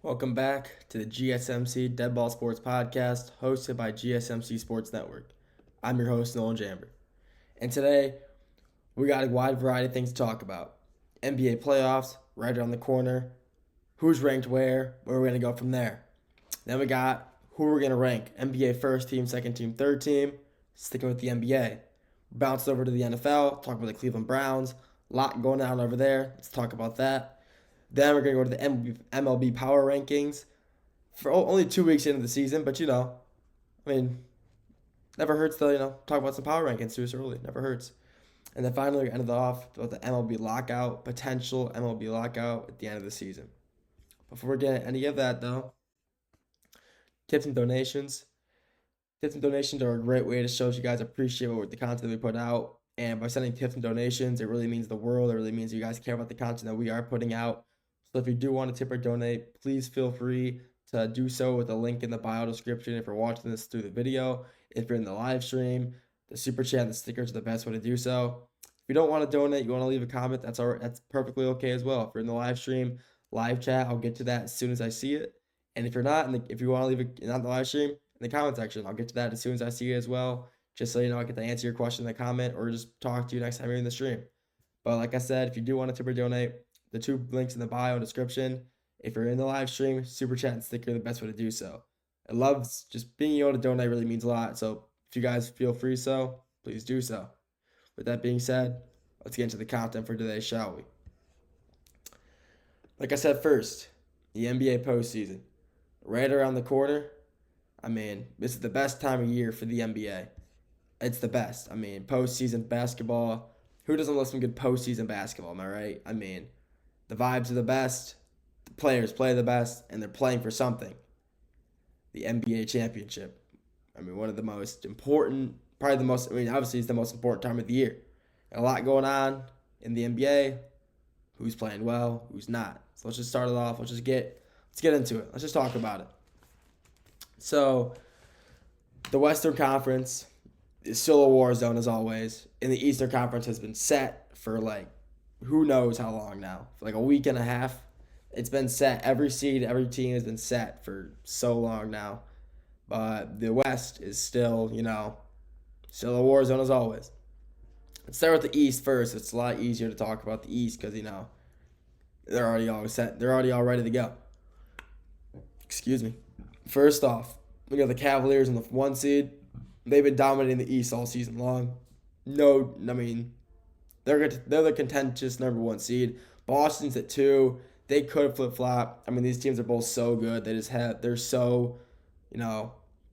Welcome back to the GSMC Deadball Sports Podcast, hosted by GSMC Sports Network. I'm your host, Nolan Jamber. And today, we got a wide variety of things to talk about. NBA playoffs, right around the corner, who's ranked where we're going to go from there. Then we got who we're going to rank, NBA first team, second team, third team, sticking with the NBA. Bounce over to the NFL, talk about the Cleveland Browns, a lot going on over there. Let's talk about that. Then we're going to go to the MLB Power Rankings for only 2 weeks into the season, but never hurts to, talk about some power rankings too so early. Never hurts. And then finally, we ended off with the MLB lockout, potential MLB lockout at the end of the season. Before we get any of that, though, tips and donations. Tips and donations are a great way to show you guys appreciate the content we put out. And by sending tips and donations, it really means the world. It really means you guys care about the content that we are putting out. So if you do want to tip or donate, please feel free to do so with the link in the bio description if you're watching this through the video. If you're in the live stream, the super chat and the stickers are the best way to do so. If you don't want to donate, you want to leave a comment, that's perfectly okay as well. If you're in the live stream, live chat, I'll get to that as soon as I see it. And if you're not, if you want to leave it not in the live stream, in the comment section, I'll get to that as soon as I see it as well. Just so you know, I get to answer your question in the comment or just talk to you next time you're in the stream. But like I said, if you do want to tip or donate, the two links in the bio and description. If you're in the live stream, super chat and sticker are the best way to do so. I love just being able to donate really means a lot. So if you guys feel free please do so. With that being said, let's get into the content for today, shall we? Like I said first, the NBA postseason. Right around the corner. This is the best time of year for the NBA. It's the best. Postseason basketball. Who doesn't love some good postseason basketball, am I right? The vibes are the best, the players play the best, and they're playing for something. The NBA championship. One of the most important, obviously it's the most important time of the year. Got a lot going on in the NBA. Who's playing well, who's not. So let's just start it off. Let's get into it. Let's just talk about it. So, the Western Conference is still a war zone as always. And the Eastern Conference has been set for who knows how long now. For a week and a half. It's been set. Every seed, every team has been set for so long now. But the West is still, still a war zone as always. Let's start with the East first. It's a lot easier to talk about the East because, they're already all set. They're already all ready to go. Excuse me. First off, we got the Cavaliers in the 1 seed. They've been dominating the East all season long. They're the contentious number 1 seed. Boston's at 2. They could flip-flop. These teams are both so good. They're so,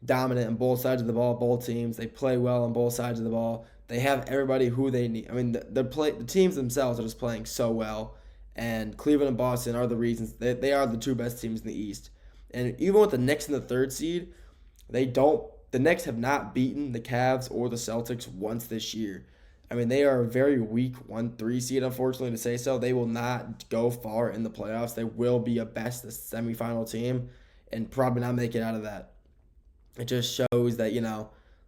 dominant on both sides of the ball, both teams. They play well on both sides of the ball. They have everybody who they need. The teams themselves are just playing so well. And Cleveland and Boston are the reasons. They are the 2 best teams in the East. And even with the Knicks in the 3rd seed, the Knicks have not beaten the Cavs or the Celtics once this year. They are a very weak 1-3 seed, unfortunately, to say so. They will not go far in the playoffs. They will be a best semifinal team and probably not make it out of that. It just shows that,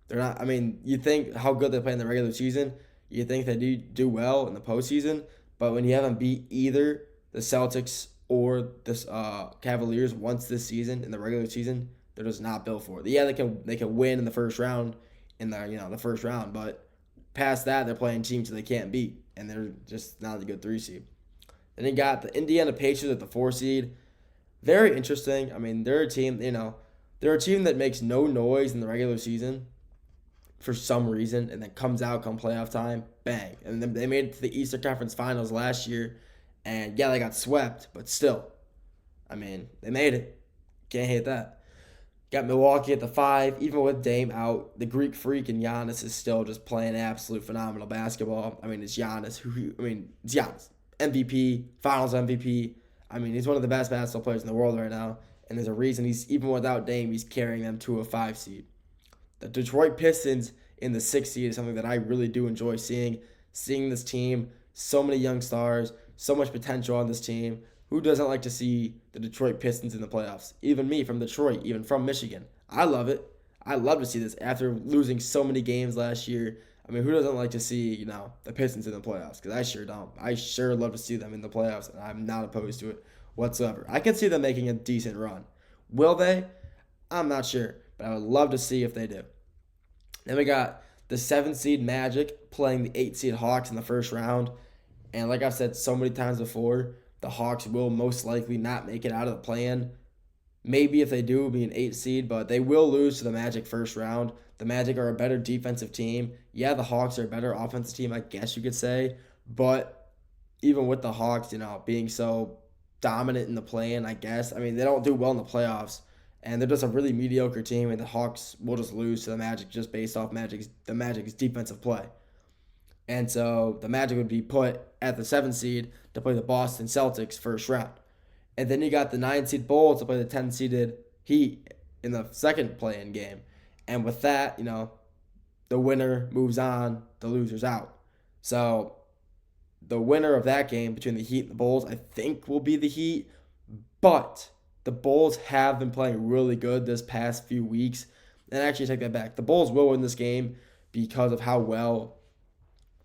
they're not. You think how good they play in the regular season. You think they do well in the postseason. But when you haven't beat either the Celtics or the Cavaliers once this season in the regular season, they're just not built for it. Yeah, they can win in the first round, the first round, but past that, they're playing teams that they can't beat, and they're just not a good 3 seed. Then you got the Indiana Pacers at the 4 seed. Very interesting. They're a team, they're a team that makes no noise in the regular season for some reason, and then comes out come playoff time, bang. And then they made it to the Eastern Conference Finals last year, and yeah, they got swept, but still, they made it. Can't hate that. Got Milwaukee at the 5. Even with Dame out, the Greek freak and Giannis is still just playing absolute phenomenal basketball. It's Giannis. It's Giannis. MVP, Finals MVP. He's one of the best basketball players in the world right now. And there's a reason even without Dame, he's carrying them to a 5 seed. The Detroit Pistons in the 6 seed is something that I really do enjoy seeing. Seeing this team, so many young stars, so much potential on this team. Who doesn't like to see the Detroit Pistons in the playoffs? Even me from Detroit, even from Michigan. I love it. I love to see this after losing so many games last year. Who doesn't like to see, the Pistons in the playoffs? Because I sure don't. I sure love to see them in the playoffs, and I'm not opposed to it whatsoever. I can see them making a decent run. Will they? I'm not sure, but I would love to see if they do. Then we got the 7 seed Magic playing the 8 seed Hawks in the first round. And like I've said so many times before, the Hawks will most likely not make it out of the play-in. Maybe if they do, it'll be an 8 seed, but they will lose to the Magic first round. The Magic are a better defensive team. Yeah, the Hawks are a better offensive team, I guess you could say. But even with the Hawks, being so dominant in the play-in, I guess. I mean, they don't do well in the playoffs, and they're just a really mediocre team, and the Hawks will just lose to the Magic just based off the Magic's defensive play. And so the Magic would be put at the 7 seed to play the Boston Celtics first round. And then you got the 9 seed Bulls to play the 10 seeded Heat in the second play-in game. And with that, the winner moves on, the loser's out. So the winner of that game between the Heat and the Bulls, I think, will be the Heat. But the Bulls have been playing really good this past few weeks. And actually, take that back. The Bulls will win this game because of how well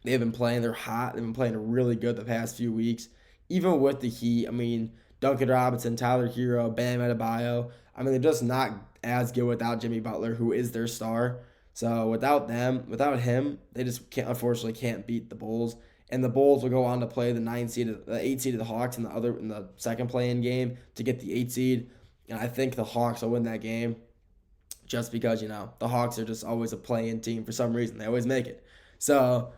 they've been playing. They're hot. They've been playing really good the past few weeks. Even with the Heat, I mean, Duncan Robinson, Tyler Hero, Bam Adebayo, I mean, they're just not as good without Jimmy Butler, who is their star. So without him, they just unfortunately can't beat the Bulls. And the Bulls will go on to play the 8 seed of the Hawks in the second play-in game to get the 8 seed. And I think the Hawks will win that game just because, the Hawks are just always a play-in team for some reason. They always make it. So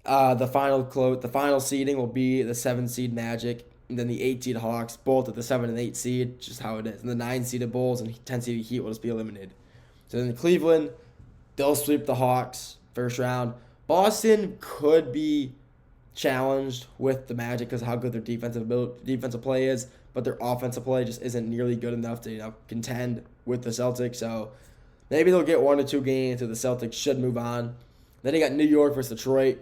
the final seeding will be the 7 seed Magic and then the 8 seed Hawks, both at the 7 and 8 seed, just how it is. And the 9 seeded Bulls and 10 seeded Heat will just be eliminated. So then Cleveland, they'll sweep the Hawks first round. Boston could be challenged with the Magic because of how good their defensive play is, but their offensive play just isn't nearly good enough to contend with the Celtics. So maybe they'll get 1 or 2 games, so the Celtics should move on. Then you got New York versus Detroit.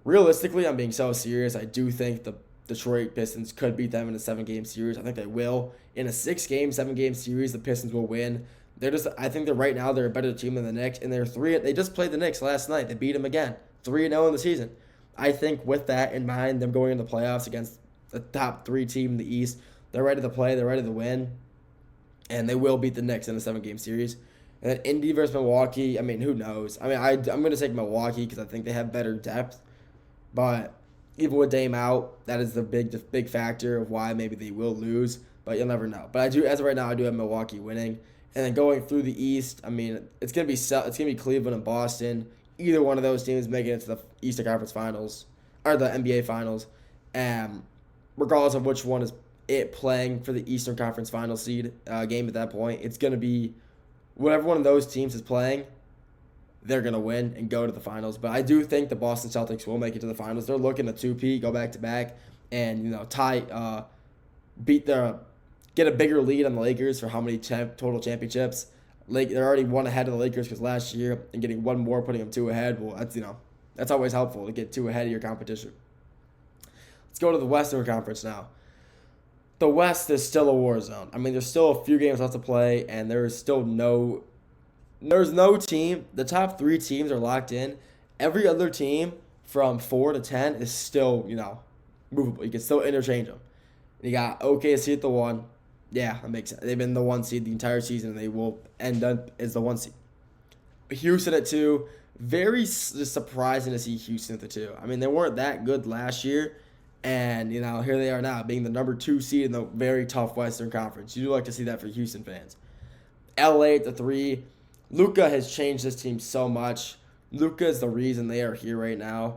Realistically, I'm being so serious. I do think the Detroit Pistons could beat them in a 7-game series. I think they will. In a 7-game series, the Pistons will win. I think that right now they're a better team than the Knicks, and they just played the Knicks last night. They beat them again, 3-0 in the season. I think with that in mind, them going into the playoffs against the top 3 team in the East, they're ready to play, they're ready to win, and they will beat the Knicks in a 7-game series. And then Indy versus Milwaukee, I mean, who knows? I mean, I'm going to take Milwaukee because I think they have better depth, but even with Dame out, that is the big factor of why maybe they will lose, but you'll never know. But as of right now, I do have Milwaukee winning. And then going through the East, I mean, it's gonna be Cleveland and Boston. Either one of those teams making it to the Eastern Conference Finals or the NBA Finals, regardless of which one is it playing for the Eastern Conference Finals seed game at that point. It's gonna be whatever one of those teams is playing. They're going to win and go to the finals. But I do think the Boston Celtics will make it to the finals. They're looking to 2-peat, go back-to-back, and, get a bigger lead on the Lakers for how many total championships. They're already one ahead of the Lakers because last year, and getting one more, putting them 2 ahead. Well, that's always helpful to get 2 ahead of your competition. Let's go to the Western Conference now. The West is still a war zone. I mean, there's still a few games left to play, and there's no team. The top 3 teams are locked in. Every other team from 4 to 10 is still, movable. You can still interchange them. You got OKC at the 1. Yeah, that makes sense. They've been the 1 seed the entire season, and they will end up as the 1 seed. Houston at 2. Very surprising to see Houston at the 2. I mean, they weren't that good last year, and, here they are now, being the number 2 seed in the very tough Western Conference. You do like to see that for Houston fans. LA at the 3. Luka has changed this team so much. Luka is the reason they are here right now.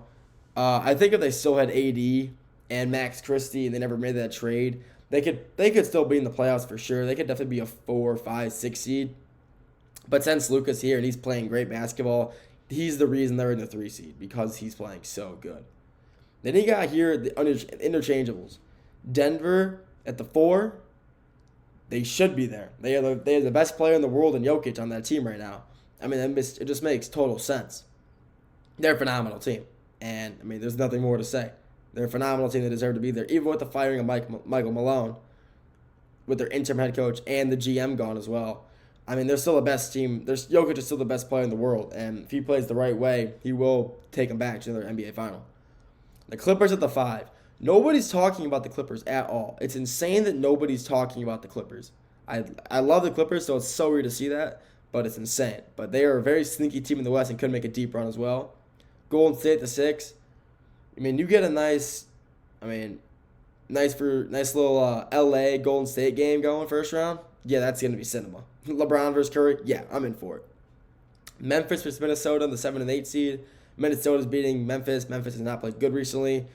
I think if they still had AD and Max Christie and they never made that trade, they could still be in the playoffs for sure. They could definitely be a 4, 5, 6 seed. But since Luka's here and he's playing great basketball, he's the reason they're in the 3 seed because he's playing so good. Then you got here the interchangeables. Denver at the 4. They should be there. They are the best player in the world in Jokic on that team right now. I mean, it just makes total sense. They're a phenomenal team. And, I mean, there's nothing more to say. They're a phenomenal team that deserve to be there. Even with the firing of Michael Malone, with their interim head coach and the GM gone as well. I mean, they're still the best team. Jokic is still the best player in the world. And if he plays the right way, he will take them back to another NBA final. The Clippers at the 5. Nobody's talking about the Clippers at all. It's insane that nobody's talking about the Clippers. I love the Clippers, so it's so weird to see that, but it's insane. But they are a very sneaky team in the West and could make a deep run as well. Golden State the 6. I mean, you get a nice little LA Golden State game going first round. Yeah, that's gonna be cinema. LeBron versus Curry. Yeah, I'm in for it. Memphis versus Minnesota, the 7 and 8 seed. Minnesota's beating Memphis. Memphis has not played good recently.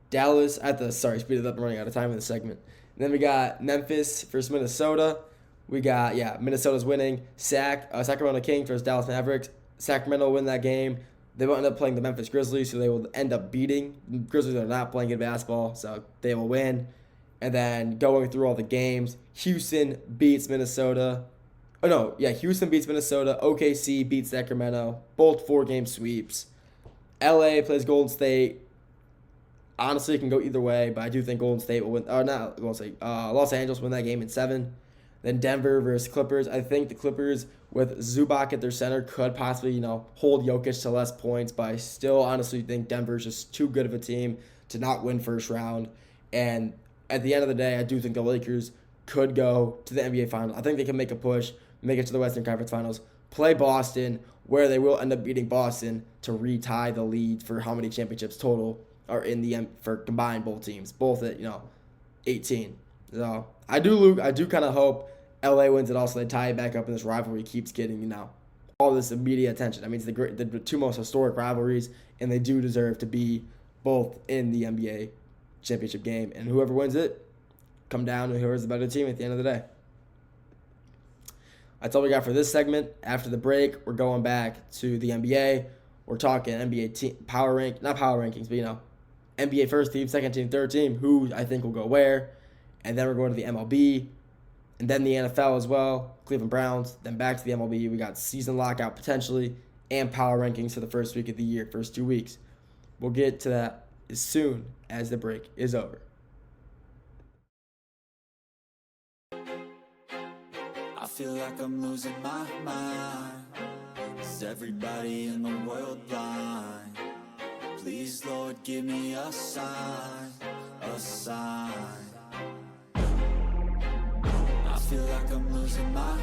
Dallas speed it up. I'm running out of time in the segment. And then we got Memphis versus Minnesota. We got Minnesota's winning. Sacramento Kings versus Dallas Mavericks. Sacramento will win that game. They will end up playing the Memphis Grizzlies, who they will end up beating. The Grizzlies are not playing good basketball, so they will win. And then going through all the games, Houston beats Minnesota. Houston beats Minnesota. OKC beats Sacramento. Both 4-game sweeps. LA plays Golden State. Honestly, it can go either way, but I do think Golden State will win. Or not Golden State. Los Angeles win that game in 7. Then Denver versus Clippers. I think the Clippers with Zubac at their center could possibly, hold Jokic to less points, but I still honestly think Denver's just too good of a team to not win first round. And at the end of the day, I do think the Lakers could go to the NBA Finals. I think they can make a push, make it to the Western Conference Finals, play Boston, where they will end up beating Boston to retie the lead for how many championships total are in the for combined both teams, both at 18. So I do kind of hope LA wins it. Also, they tie it back up, and this rivalry keeps getting all this media attention. I mean, it's the two most historic rivalries, and they do deserve to be both in the NBA championship game. And whoever wins it, come down to whoever's the better team at the end of the day. That's all we got for this segment. After the break, we're going back to the NBA. We're talking NBA team not power rankings, but NBA first team, second team, third team, who I think will go where. And then we're going to the MLB, and then the NFL as well, Cleveland Browns, then back to the MLB. We got season lockout potentially, and power rankings for the first week of the year, first 2 weeks. We'll get to that as soon as the break is over. I feel like I'm losing my mind. Is everybody in the world blind? Please, Lord, give me a sign, a sign. I feel like I'm losing my